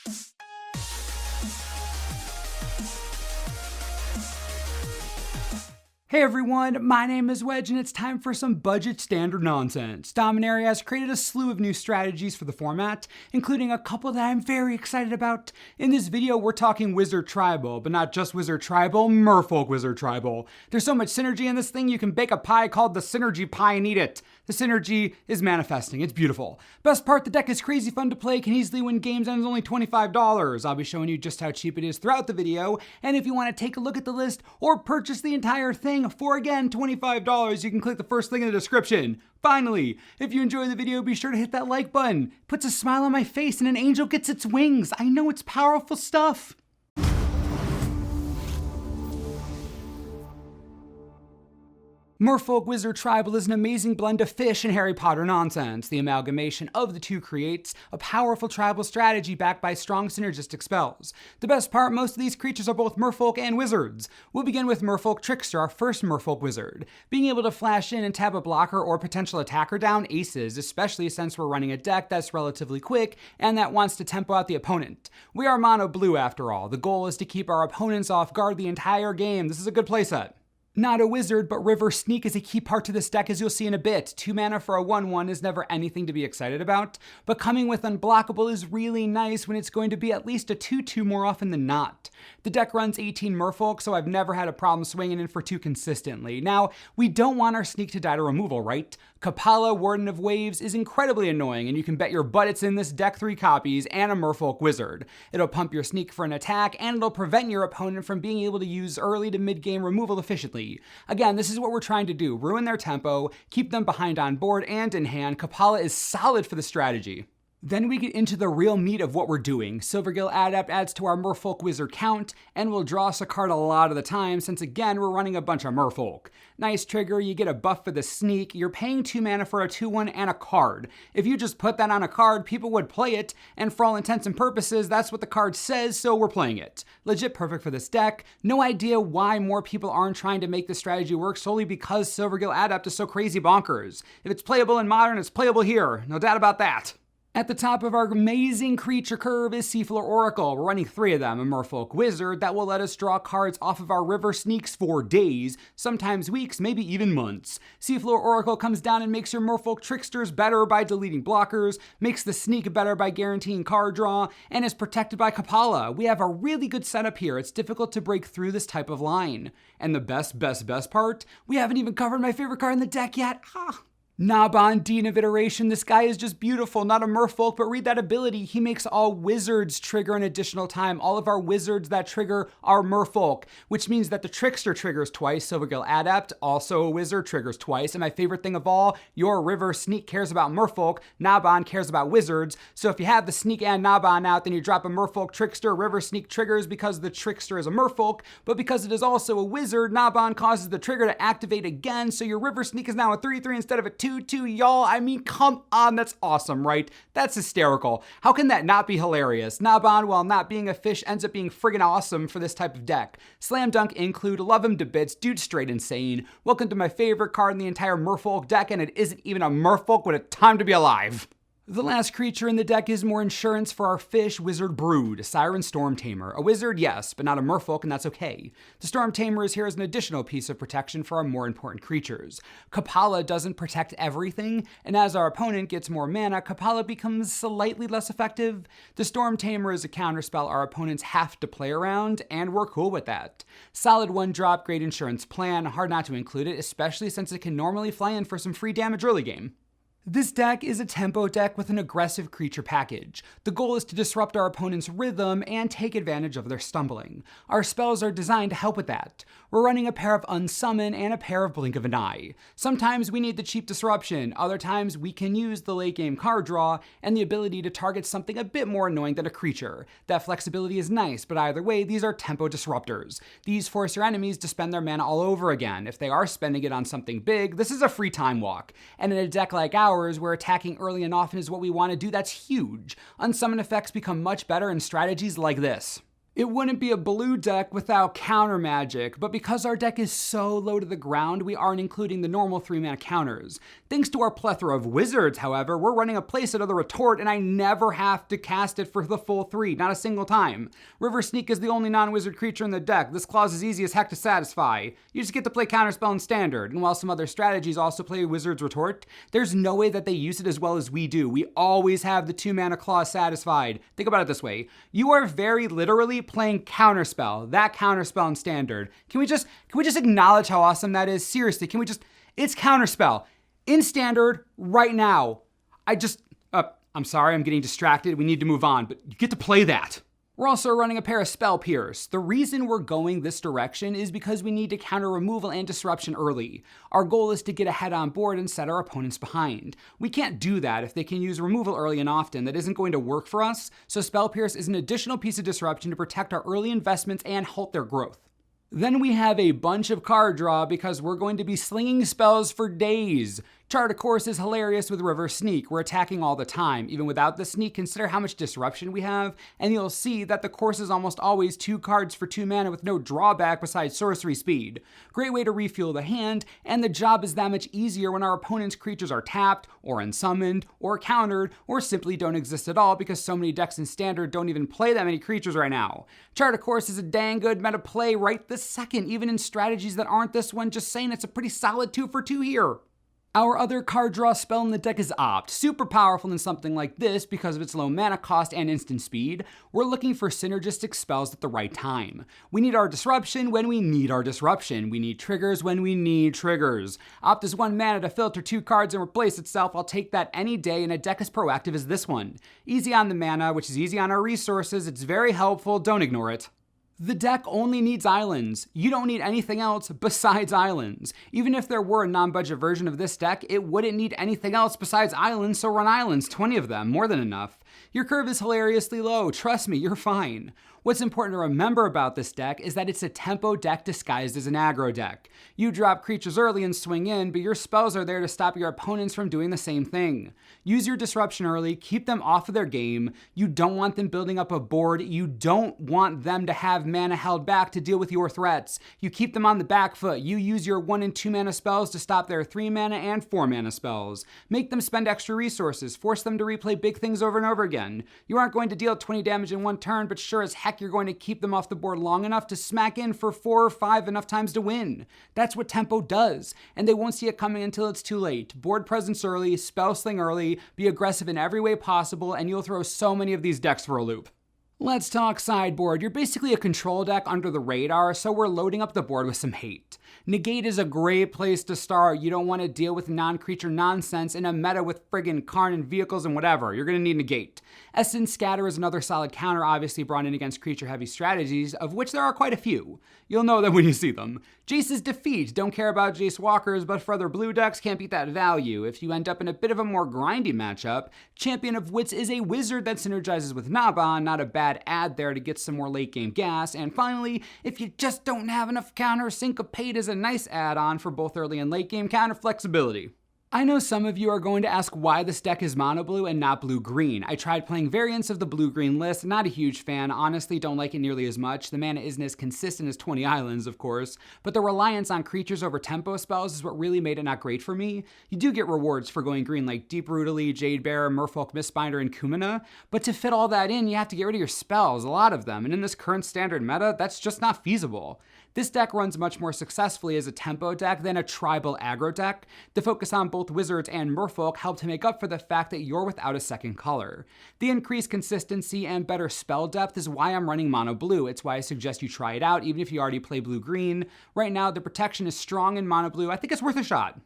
Hey everyone, my name is Wedge and it's time for some budget standard nonsense. Dominaria has created a slew of new strategies for the format, including a couple that I'm very excited about. In this video, we're talking Wizard Tribal, but not just Wizard Tribal, Merfolk Wizard Tribal. There's so much synergy in this thing, you can bake a pie called the Synergy Pie and eat it. The synergy is manifesting, it's beautiful. Best part, the deck is crazy fun to play, can easily win games, and is only $25. I'll be showing you just how cheap it is throughout the video, and if you want to take a look at the list or purchase the entire thing for, again, $25, you can click the first link in the description. Finally, if you enjoy the video, be sure to hit that like button. It puts a smile on my face and an angel gets its wings. I know it's powerful stuff. Merfolk Wizard Tribal is an amazing blend of fish and Harry Potter nonsense. The amalgamation of the two creates a powerful tribal strategy backed by strong synergistic spells. The best part, most of these creatures are both merfolk and wizards. We'll begin with Merfolk Trickster, our first merfolk wizard. Being able to flash in and tap a blocker or potential attacker down aces, especially since we're running a deck that's relatively quick and that wants to tempo out the opponent. We are mono blue after all. The goal is to keep our opponents off guard the entire game. This is a good playset. Not a wizard, but River Sneak is a key part to this deck, as you'll see in a bit. 2 mana for a 1/1 is never anything to be excited about, but coming with Unblockable is really nice when it's going to be at least a 2/2 more often than not. The deck runs 18 Merfolk, so I've never had a problem swinging in for 2 consistently. Now, we don't want our Sneak to die to removal, right? Kapala, Warden of Waves, is incredibly annoying, and you can bet your butt it's in this deck 3 copies and a Merfolk Wizard. It'll pump your Sneak for an attack, and it'll prevent your opponent from being able to use early to mid-game removal efficiently. Again, this is what we're trying to do. Ruin their tempo, keep them behind on board and in hand. Kapala is solid for the strategy. Then we get into the real meat of what we're doing. Silvergill Adept adds to our Merfolk Wizard count, and will draw us a card a lot of the time since, again, we're running a bunch of Merfolk. Nice trigger, you get a buff for the Sneak, you're paying 2 mana for a 2/1 and a card. If you just put that on a card, people would play it, and for all intents and purposes, that's what the card says, so we're playing it. Legit perfect for this deck. No idea why more people aren't trying to make this strategy work solely because Silvergill Adept is so crazy bonkers. If it's playable in Modern, it's playable here. No doubt about that. At the top of our amazing creature curve is Seafloor Oracle. We're running 3 of them, a Merfolk Wizard that will let us draw cards off of our River Sneaks for days, sometimes weeks, maybe even months. Seafloor Oracle comes down and makes your Merfolk Tricksters better by deleting blockers, makes the Sneak better by guaranteeing card draw, and is protected by Kapala. We have a really good setup here. It's difficult to break through this type of line. And the best part, we haven't even covered my favorite card in the deck yet. Naban, Dean of Iteration. This guy is just beautiful, not a merfolk, but read that ability. He makes all wizards trigger an additional time. All of our wizards that trigger are merfolk, which means that the Trickster triggers twice. Silvergill Adept, also a wizard, triggers twice. And my favorite thing of all, your River Sneak cares about merfolk, Naban cares about wizards. So if you have the Sneak and Naban out, then you drop a merfolk Trickster. River Sneak triggers because the Trickster is a merfolk, but because it is also a wizard, Naban causes the trigger to activate again. So your River Sneak is now a 3/3 instead of a 2/2, y'all. I mean, come on, that's awesome, right? That's hysterical. How can that not be hilarious? Naban, while not being a fish, ends up being friggin' awesome for this type of deck. Slam dunk include, love him to bits, dude straight insane. Welcome to my favorite card in the entire Merfolk deck, and it isn't even a Merfolk with a time to be alive. The last creature in the deck is more insurance for our fish, Wizard Brood, Siren Storm Tamer. A wizard, yes, but not a merfolk, and that's okay. The Storm Tamer is here as an additional piece of protection for our more important creatures. Kapala doesn't protect everything, and as our opponent gets more mana, Kapala becomes slightly less effective. The Storm Tamer is a counterspell our opponents have to play around, and we're cool with that. Solid 1-drop, great insurance plan, hard not to include it, especially since it can normally fly in for some free damage early game. This deck is a tempo deck with an aggressive creature package. The goal is to disrupt our opponent's rhythm and take advantage of their stumbling. Our spells are designed to help with that. We're running a pair of Unsummon and a pair of Blink of an Eye. Sometimes we need the cheap disruption, other times we can use the late game card draw and the ability to target something a bit more annoying than a creature. That flexibility is nice, but either way, these are tempo disruptors. These force your enemies to spend their mana all over again. If they are spending it on something big, this is a free time walk. And in a deck like ours, where attacking early and often is what we want to do, that's huge. Unsummon effects become much better in strategies like this. It wouldn't be a blue deck without counter magic, but because our deck is so low to the ground, we aren't including the normal 3-mana counters. Thanks to our plethora of wizards, however, we're running a playset of the Retort, and I never have to cast it for the full 3, not a single time. River Sneak is the only non-wizard creature in the deck. This clause is easy as heck to satisfy. You just get to play Counterspell in Standard, and while some other strategies also play Wizard's Retort, there's no way that they use it as well as we do. We always have the 2-mana clause satisfied. Think about it this way. You are very literally playing Counterspell, that Counterspell in Standard. Can we just acknowledge how awesome that is? Seriously, it's Counterspell in Standard right now. I'm sorry, I'm getting distracted. We need to move on, but you get to play that. We're also running a pair of Spell Pierce. The reason we're going this direction is because we need to counter removal and disruption early. Our goal is to get ahead on board and set our opponents behind. We can't do that if they can use removal early and often. That isn't going to work for us, so Spell Pierce is an additional piece of disruption to protect our early investments and halt their growth. Then we have a bunch of card draw because we're going to be slinging spells for days. Chart, of course, is hilarious with River Sneak. We're attacking all the time. Even without the sneak, consider how much disruption we have, and you'll see that the course is almost always 2 cards for 2 mana with no drawback besides sorcery speed. Great way to refuel the hand, and the job is that much easier when our opponent's creatures are tapped, or unsummoned, or countered, or simply don't exist at all because so many decks in Standard don't even play that many creatures right now. Chart, of course, is a dang good meta play right this second, even in strategies that aren't this one. Just saying, it's a pretty solid 2 for 2 here. Our other card draw spell in the deck is Opt. Super powerful in something like this because of its low mana cost and instant speed. We're looking for synergistic spells at the right time. We need our disruption when we need our disruption. We need triggers when we need triggers. Opt is 1 mana to filter 2 cards and replace itself. I'll take that any day in a deck as proactive as this one. Easy on the mana, which is easy on our resources. It's very helpful. Don't ignore it. The deck only needs islands. You don't need anything else besides islands. Even if there were a non-budget version of this deck, it wouldn't need anything else besides islands, so run islands, 20 of them, more than enough. Your curve is hilariously low. Trust me, you're fine. What's important to remember about this deck is that it's a tempo deck disguised as an aggro deck. You drop creatures early and swing in, but your spells are there to stop your opponents from doing the same thing. Use your disruption early, keep them off of their game. You don't want them building up a board. You don't want them to have mana held back to deal with your threats. You keep them on the back foot. You use your 1 and 2 mana spells to stop their 3 mana and 4 mana spells. Make them spend extra resources. Force them to replay big things over and over again. You aren't going to deal 20 damage in 1 turn, but sure as heck you're going to keep them off the board long enough to smack in for 4 or 5 enough times to win. That's what tempo does, and they won't see it coming until it's too late. Board presence early, spell sling early, be aggressive in every way possible, and you'll throw so many of these decks for a loop. Let's talk sideboard. You're basically a control deck under the radar, so we're loading up the board with some hate. Negate is a great place to start. You don't want to deal with non-creature nonsense in a meta with friggin' Karn and vehicles and whatever. You're going to need Negate. Essence Scatter is another solid counter, obviously brought in against creature-heavy strategies, of which there are quite a few. You'll know them when you see them. Jace's Defeat. Don't care about Jace Walkers, but for other blue decks, can't beat that value. If you end up in a bit of a more grindy matchup, Champion of Wits is a wizard that synergizes with Naban, not a bad add there to get some more late-game gas. And finally, if you just don't have enough counter, Syncopate is a nice add-on for both early and late-game counter flexibility. I know some of you are going to ask why this deck is mono blue and not blue green. I tried playing variants of the blue green list, not a huge fan, honestly don't like it nearly as much. The mana isn't as consistent as 20 islands, of course, but the reliance on creatures over tempo spells is what really made it not great for me. You do get rewards for going green like Deep Rootily, Jade Bearer, Merfolk, Mistbinder, and Kumina, but to fit all that in, you have to get rid of your spells, a lot of them, and in this current standard meta, that's just not feasible. This deck runs much more successfully as a tempo deck than a tribal aggro deck. The focus on both wizards and merfolk help to make up for the fact that you're without a second color. The increased consistency and better spell depth is why I'm running mono blue. It's why I suggest you try it out even if you already play blue green. Right now the protection is strong in mono blue. I think it's worth a shot.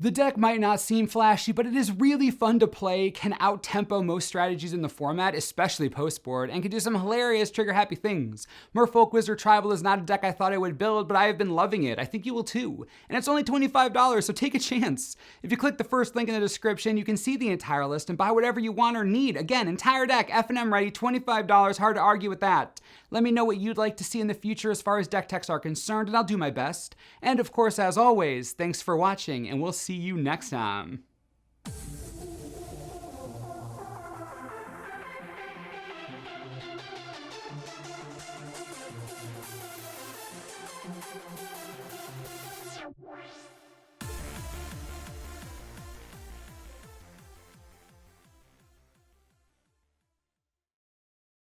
The deck might not seem flashy, but it is really fun to play, can out-tempo most strategies in the format, especially post-board, and can do some hilarious trigger-happy things. Merfolk Wizard Tribal is not a deck I thought I would build, but I have been loving it. I think you will too. And it's only $25, so take a chance. If you click the first link in the description, you can see the entire list and buy whatever you want or need. Again, entire deck, F&M ready, $25, hard to argue with that. Let me know what you'd like to see in the future as far as deck techs are concerned, and I'll do my best. And of course, as always, thanks for watching, and we'll see you next time.